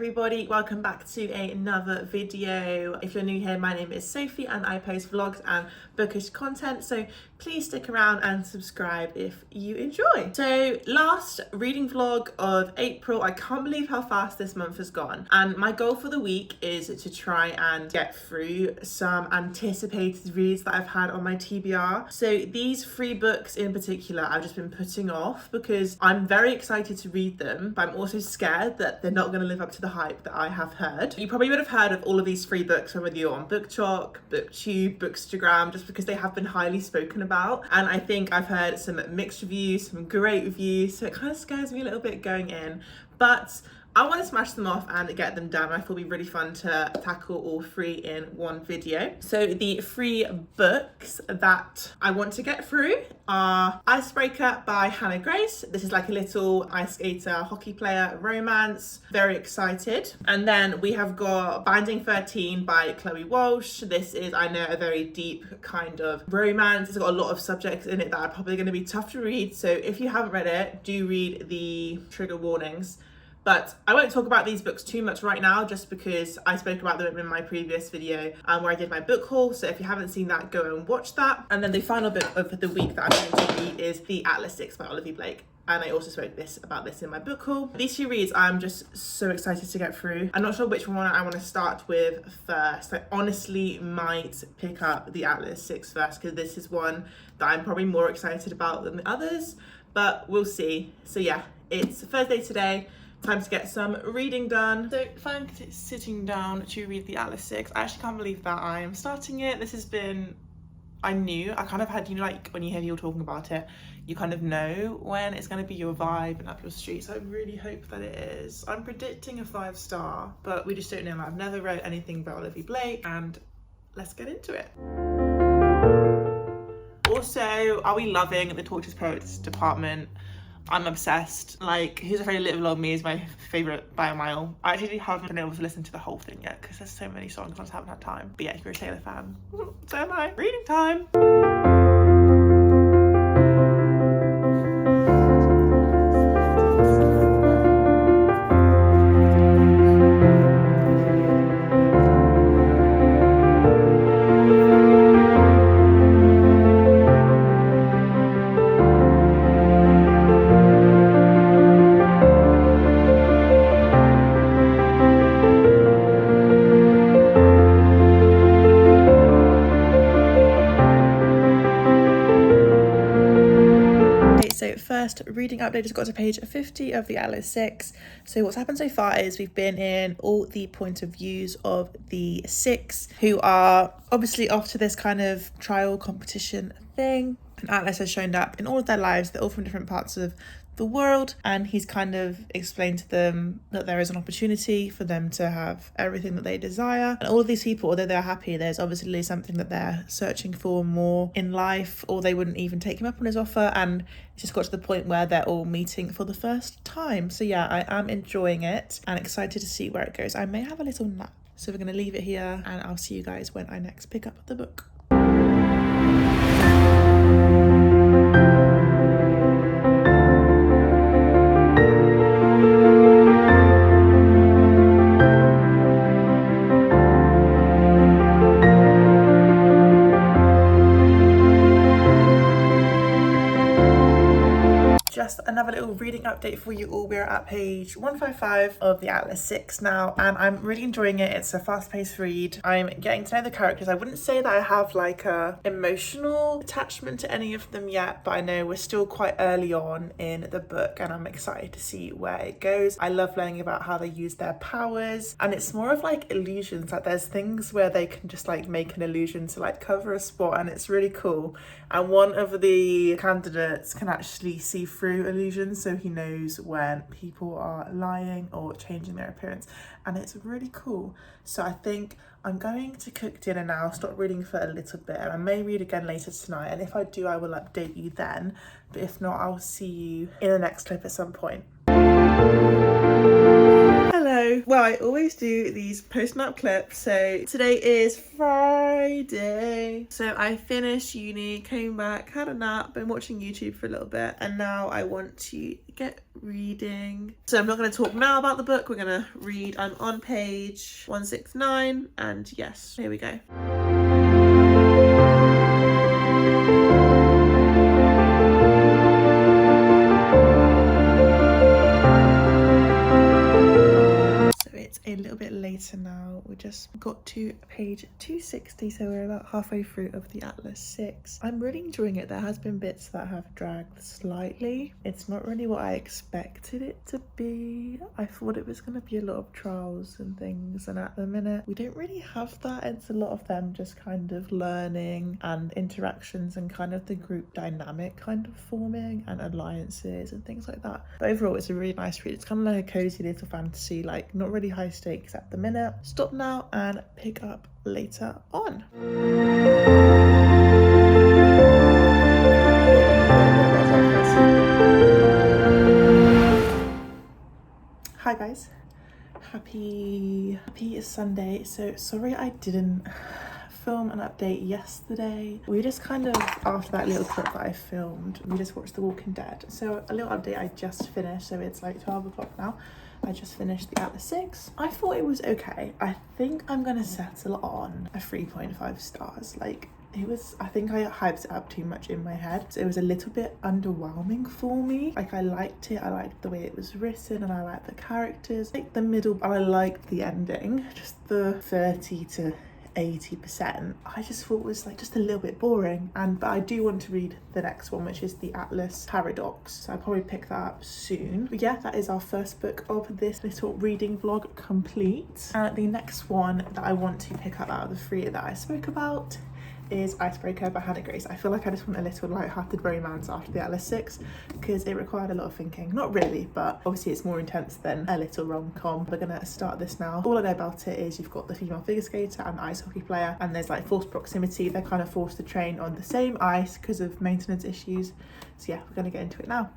everybody, welcome back to another video. If you're new here, my name is Sophie and I post vlogs and bookish content, so please stick around and subscribe if you enjoy. So last reading vlog of April, I can't believe how fast this month has gone, and my goal for the week is to try and get through some anticipated reads that I've had on my TBR. So these 3 books in particular I've just been putting off because I'm very excited to read them, but I'm also scared that they're not going to live up to the hype that I have heard. You probably would have heard of all of these 3 books from whether you're on BookTok, BookTube, Bookstagram, just because they have been highly spoken about, and I think I've heard some mixed reviews, some great reviews, so it kind of scares me a little bit going in, but I want to smash them off and get them done. I thought it'd be really fun to tackle all 3 in one video. So the 3 books that I want to get through are Icebreaker by Hannah Grace. This is like a little ice skater, hockey player romance. Very excited. And then we have got Binding 13 by Chloe Walsh. This is, I know, a very deep kind of romance. It's got a lot of subjects in it that are probably going to be tough to read. So if you haven't read it, do read the trigger warnings. But I won't talk about these books too much right now, just because I spoke about them in my previous video where I did my book haul. So if you haven't seen that, go and watch that. And then the final book of the week that I'm going to read is The Atlas 6 by Olivia Blake. And I also spoke about this in my book haul. These 2 reads I'm just so excited to get through. I'm not sure which one I want to start with first. I honestly might pick up The Atlas 6 first, because this is one that I'm probably more excited about than the others, but we'll see. So yeah, it's Thursday today. Time to get some reading done. So if I'm sitting down to read The Atlas 6, I actually can't believe that I am starting it. This has been, I kind of had, you know, like when you hear people talking about it, you kind of know when it's going to be your vibe and up your street. So I really hope that it is. I'm predicting a 5-star, but we just don't know. I've never read anything by Olivia Blake, and let's get into it. Also, are we loving the Tortoise Poets department? I'm obsessed. Like, Who's Afraid of Little Old Me is my favourite by a mile. I actually haven't been able to listen to the whole thing yet because there's so many songs, I just haven't had time. But yeah, if you're a Taylor fan, so am I. Reading time. First reading update has got to page 50 of The Atlas 6. So what's happened so far is we've been in all the point of views of the 6, who are obviously off to this kind of trial competition thing. And Atlas has shown up in all of their lives. They're all from different parts of the world, and he's kind of explained to them that there is an opportunity for them to have everything that they desire. And all of these people, although they're happy, there's obviously something that they're searching for more in life, or they wouldn't even take him up on his offer. And it's just got to the point where they're all meeting for the first time. So yeah, I am enjoying it and excited to see where it goes. I may have a little nap, so we're going to leave it here, and I'll see you guys when I next pick up the book. Another little reading update for you all. We're at page 155 of The Atlas 6 now, and I'm really enjoying it. It's a fast-paced read. I'm getting to know the characters. I wouldn't say that I have like a emotional attachment to any of them yet, but I know we're still quite early on in the book, and I'm excited to see where it goes. I love learning about how they use their powers, and it's more of like illusions. Like there's things where they can just like make an illusion to like cover a spot, and it's really cool. And one of the candidates can actually see through illusions, so he knows when people are lying or changing their appearance, and it's really cool. So I think I'm going to cook dinner now, stop reading for a little bit, and I may read again later tonight, and if I do I will update you then, but if not I'll see you in the next clip at some point. Hello. Well, I always do these post-nap clips, so today is Friday. Friday. So I finished uni, came back, had a nap, been watching YouTube for a little bit, and now I want to get reading. So I'm not going to talk now about the book, we're going to read. I'm on page 169, and yes, here we go. A little bit later now. We just got to page 260, so we're about halfway through of the Atlas 6. I'm really enjoying it. There has been bits that have dragged slightly. It's not really what I expected it to be. I thought it was going to be a lot of trials and things, and at the minute we don't really have that. It's a lot of them just kind of learning and interactions and kind of the group dynamic kind of forming and alliances and things like that. But overall it's a really nice read. It's kind of like a cozy little fantasy, like not really high stakes at the minute. Stop now and pick up later on. Hi guys, happy Sunday. So sorry I didn't film an update yesterday. We just kind of, after that little clip that I filmed, we just watched The Walking Dead. So a little update, I just finished, so it's like 12 o'clock now. I just finished the Atlas 6. I thought it was okay. I think I'm gonna settle on a 3.5 stars. Like, it was, I think I hyped it up too much in my head. So it was a little bit underwhelming for me. Like, I liked it, I liked the way it was written, and I liked the characters. Like the middle, and I liked the ending. Just the 30 to 80% I just thought was like just a little bit boring, but I do want to read the next one, which is the Atlas Paradox, so I'll probably pick that up soon. But yeah, that is our first book of this little reading vlog complete. The next one that I want to pick up out of the three that I spoke about is Icebreaker by Hannah Grace. I feel like I just want a little light-hearted romance after the Atlas 6 because it required a lot of thinking. Not really, but obviously it's more intense than a little rom-com. We're gonna start this now. All I know about it is you've got the female figure skater and the ice hockey player, and there's like forced proximity. They're kind of forced to train on the same ice because of maintenance issues. So yeah, we're gonna get into it now.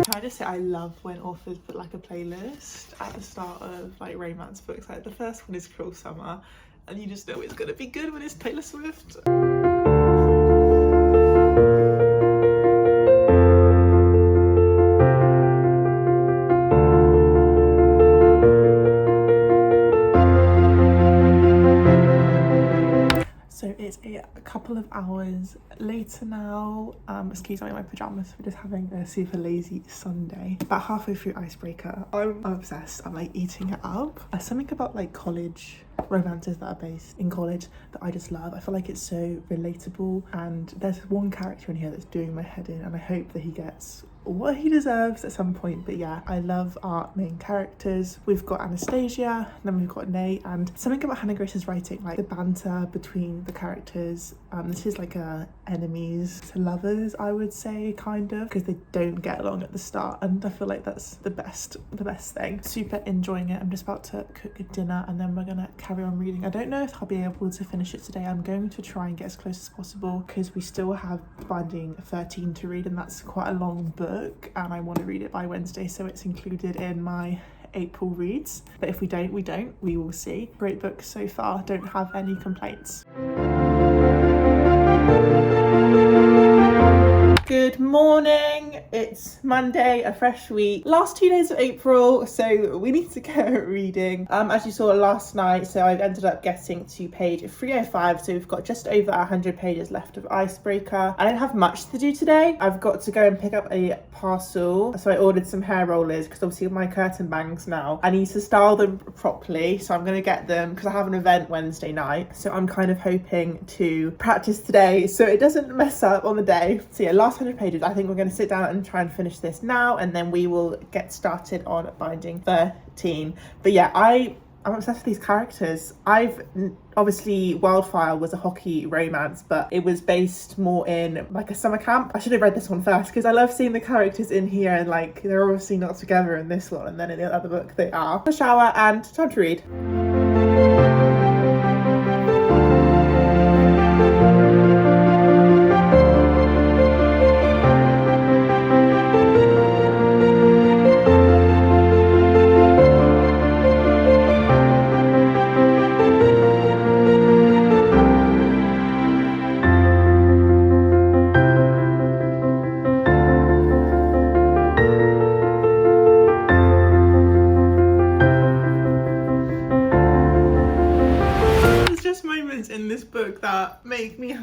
Can I just say I love when authors put like a playlist at the start of like romance books. Like the first one is Cruel Summer, and you just know it's gonna be good when it's Taylor Swift. So it's a couple of hours later now. Excuse me, my pajamas for just having a super lazy Sunday. About halfway through Icebreaker, I'm obsessed. I'm like eating it up. There's something about like college romances that are based in college that I just love. I feel like it's so relatable, and there's one character in here that's doing my head in, and I hope that he gets what he deserves at some point. But yeah, I love our main characters. We've got Anastasia, then we've got Nate, and something about Hannah Grace's writing, like the banter between the characters. This is like a enemies to lovers, I would say, kind of, because they don't get along at the start, and I feel like that's the best thing. Super enjoying it. I'm just about to cook dinner and then we're gonna carry on reading. I don't know if I'll be able to finish it today. I'm going to try and get as close as possible because we still have Binding 13 to read, and that's quite a long book, and I want to read it by Wednesday, so it's included in my April reads. But if we don't, we will see. Great book so far, don't have any complaints. Good morning, it's Monday, a fresh week. Last 2 days of April, so we need to get reading. As you saw last night, so I've ended up getting to page 305, so we've got just over 100 pages left of Icebreaker. I don't have much to do today. I've got to go and pick up a parcel, so I ordered some hair rollers because obviously my curtain bangs now, I need to style them properly, so I'm going to get them because I have an event Wednesday night, so I'm kind of hoping to practice today so it doesn't mess up on the day. So yeah, last 100 pages. I think we're going to sit down and try and finish this now, and then we will get started on Binding 13. But yeah, I'm obsessed with these characters. Obviously Wildfire was a hockey romance, but it was based more in like a summer camp. I should have read this one first because I love seeing the characters in here, and like they're obviously not together in this one, and then in the other book they are. A shower and time to read.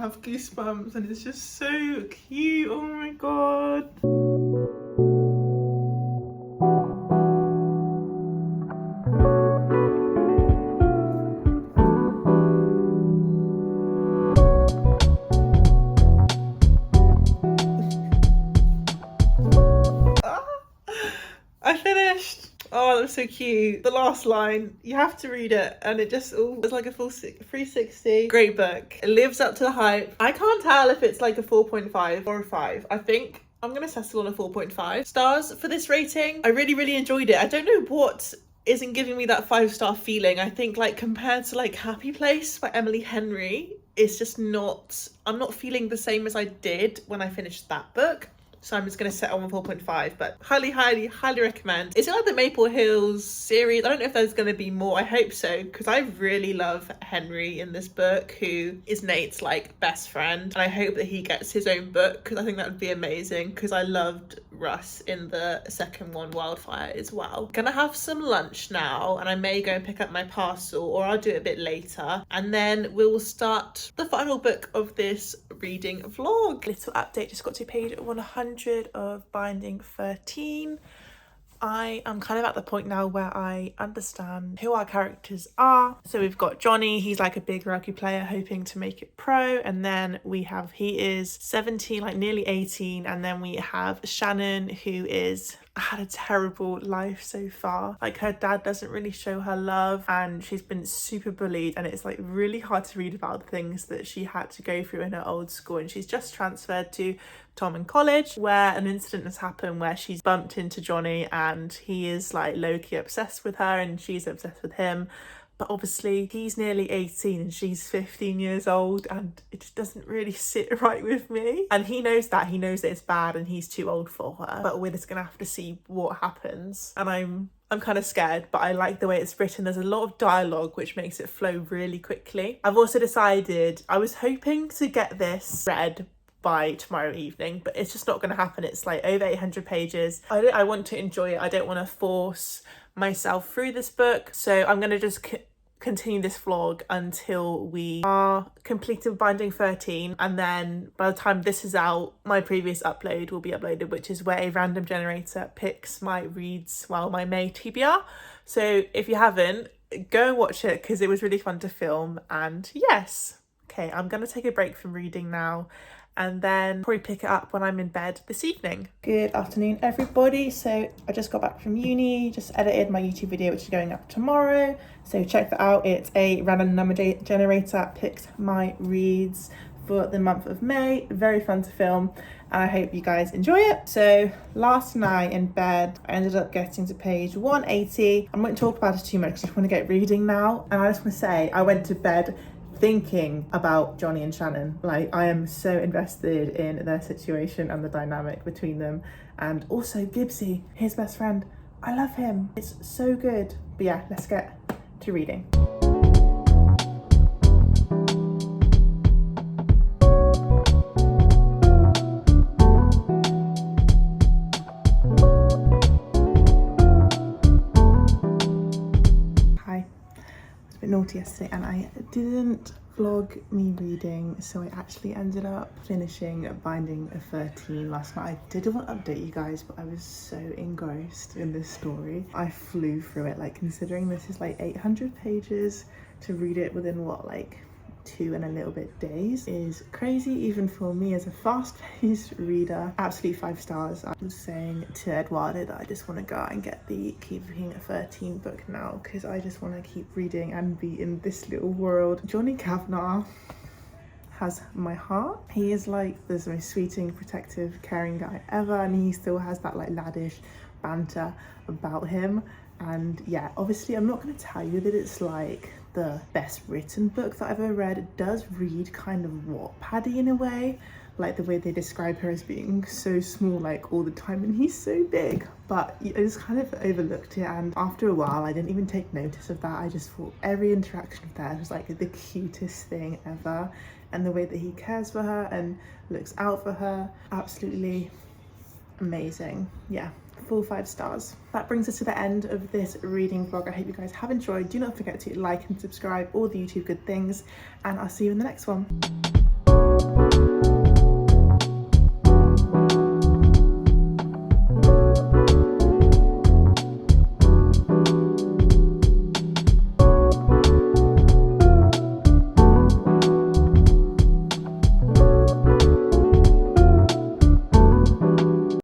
have goosebumps and it's just so cute. Oh my god. I finished. Oh, that was so cute. The last line, you have to read it, and it just it's like a full 360. Great book. It lives up to the hype. I can't tell if it's like a 4.5 or a 5. I think I'm gonna settle on a 4.5 stars for this rating. I really enjoyed it. I don't know what isn't giving me that 5-star feeling. I think like compared to like Happy Place by Emily Henry, it's just not, I'm not feeling the same as I did when I finished that book. So I'm just going to set on 4.5, but highly recommend. Is it like the Maple Hills series? I don't know if there's going to be more. I hope so, because I really love Henry in this book, who is Nate's like best friend. And I hope that he gets his own book, because I think that would be amazing, because I loved Russ in the second one, Wildfire, as well. Gonna have some lunch now, and I may go and pick up my parcel, or I'll do it a bit later. And then we will start the final book of this reading vlog. Little update, just got to page 100 of Binding 13. I am kind of at the point now where I understand who our characters are. So we've got Johnny, he's like a big rugby player hoping to make it pro, and then we have, he is 17, like nearly 18, and then we have Shannon, who is had a terrible life so far. Like her dad doesn't really show her love, and she's been super bullied, and it's like really hard to read about the things that she had to go through in her old school. And she's just transferred to Tom College, where an incident has happened where she's bumped into Johnny, and he is like low-key obsessed with her and she's obsessed with him. But obviously he's nearly 18 and she's 15 years old, and it just doesn't really sit right with me. And he knows that it's bad and he's too old for her. But we're just gonna have to see what happens. And I'm kind of scared, but I like the way it's written. There's a lot of dialogue which makes it flow really quickly. I've also decided, I was hoping to get this read by tomorrow evening, but it's just not going to happen. It's like over 800 pages. I want to enjoy it. I don't want to force myself through this book, so I'm going to just continue this vlog until we are completed Binding 13, and then by the time this is out, my previous upload will be uploaded, which is where a random generator picks my reads, well, my May TBR. So if you haven't, go and watch it, because it was really fun to film. And yes, okay, I'm going to take a break from reading now, and then probably pick it up when I'm in bed this evening. Good afternoon, everybody. So I just got back from uni, just edited my YouTube video, which is going up tomorrow. So check that out. It's a random number generator picks my reads for the month of May. Very fun to film, and I hope you guys enjoy it. So last night in bed, I ended up getting to page 180. I won't talk about it too much because I just want to get reading now. And I just want to say, I went to bed thinking about Johnny and Shannon. Like, I am so invested in their situation and the dynamic between them, and also Gibbsy, his best friend. I love him. It's so good. But yeah, let's get to reading. Hi. I was a bit naughty yesterday and I didn't vlog me reading, so I actually ended up finishing Binding 13 last night. I did want to update you guys, but I was so engrossed in this story. I flew through it. Like, considering this is like 800 pages, to read it within what, like 2 and a little bit days is crazy, even for me as a fast-paced reader. Absolute 5 stars. I was saying to Eduardo that I just want to go out and get the Keeping 13 book now, because I just want to keep reading and be in this little world. Johnny Kavanagh has my heart. He is like the most sweeting, protective, caring guy ever, and he still has that like laddish banter about him. And yeah, obviously I'm not going to tell you that it's like the best written book that I've ever read. It does read kind of Wattpad-y in a way, like the way they describe her as being so small like all the time, and he's so big. But I just kind of overlooked it, and after a while I didn't even take notice of that. I just thought every interaction with her was like the cutest thing ever, and the way that he cares for her and looks out for her, absolutely amazing. Yeah, full 5 stars. That brings us to the end of this reading vlog. I hope you guys have enjoyed. Do not forget to like and subscribe, all the YouTube good things, and I'll see you in the next one. bye.